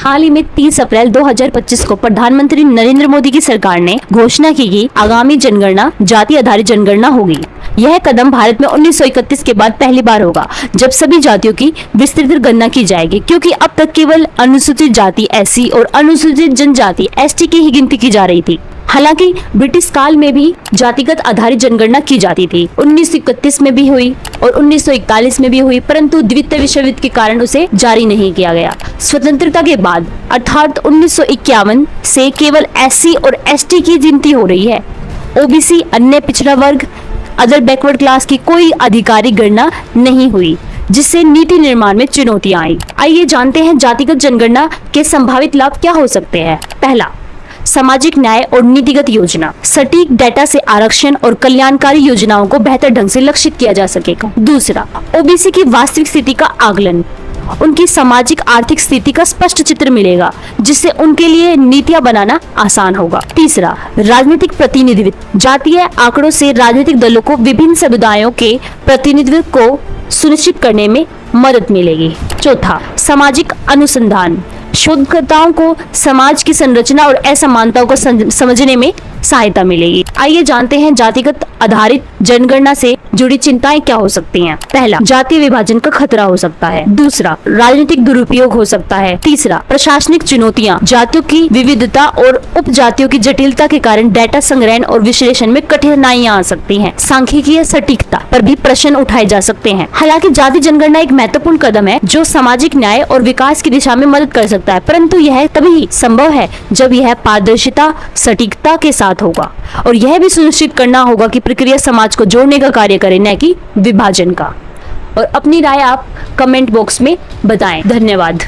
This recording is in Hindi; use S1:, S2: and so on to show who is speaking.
S1: हाल ही में 30 अप्रैल 2025 को प्रधानमंत्री नरेंद्र मोदी की सरकार ने घोषणा की कि आगामी जनगणना जाति आधारित जनगणना होगी। यह कदम भारत में 1931 के बाद पहली बार होगा जब सभी जातियों की विस्तृत गणना की जाएगी, क्योंकि अब तक केवल अनुसूचित जाति एससी और अनुसूचित जनजाति एसटी की ही गिनती की जा रही थी। हालांकि ब्रिटिश काल में भी जातिगत आधारित जनगणना की जाती थी। 1931 में भी हुई और 1941 में भी हुई, परंतु द्वितीय विश्व युद्ध के कारण उसे जारी नहीं किया गया। स्वतंत्रता के बाद अर्थात 1951 से केवल एससी और एसटी की गिनती हो रही है। ओबीसी, अन्य पिछड़ा वर्ग, अदर बैकवर्ड क्लास की कोई आधिकारिक गणना नहीं हुई, जिससे नीति निर्माण में चुनौतियां आई। आइए जानते हैं जातिगत जनगणना के संभावित लाभ क्या हो सकते हैं। पहला, सामाजिक न्याय और नीतिगत योजना। सटीक डेटा से आरक्षण और कल्याणकारी योजनाओं को बेहतर ढंग से लक्षित किया जा सकेगा। दूसरा, ओबीसी की वास्तविक स्थिति का आकलन, उनकी सामाजिक आर्थिक स्थिति का स्पष्ट चित्र मिलेगा, जिससे उनके लिए नीतियां बनाना आसान होगा। तीसरा, राजनीतिक प्रतिनिधित्व। जातीय आंकड़ों से राजनीतिक दलों को विभिन्न समुदायों के प्रतिनिधित्व को सुनिश्चित करने में मदद मिलेगी। चौथा, सामाजिक अनुसंधान। शोधकर्ताओं को समाज की संरचना और असमानताओं को समझने में सहायता मिलेगी। आइए जानते हैं जातिगत आधारित जनगणना से जुड़ी चिंताएं क्या हो सकती हैं। पहला, जातीय विभाजन का खतरा हो सकता है। दूसरा, राजनीतिक दुरुपयोग हो सकता है। तीसरा, प्रशासनिक चुनौतियां। जातियों की विविधता और उपजातियों की जटिलता के कारण डेटा संग्रहण और विश्लेषण में कठिनाइयां आ सकती हैं। सांख्यिकीय सटीकता पर भी प्रश्न उठाए जा सकते हैं। हालांकि जाति जनगणना एक महत्वपूर्ण कदम है जो सामाजिक न्याय और विकास की दिशा में मदद कर सकता है, परंतु यह तभी संभव है जब यह पारदर्शिता, सटीकता के साथ होगा, और यह भी सुनिश्चित करना होगा कि प्रक्रिया समाज को जोड़ने का कार्य करे, न कि विभाजन का। और अपनी राय आप कमेंट बॉक्स में बताएं। धन्यवाद।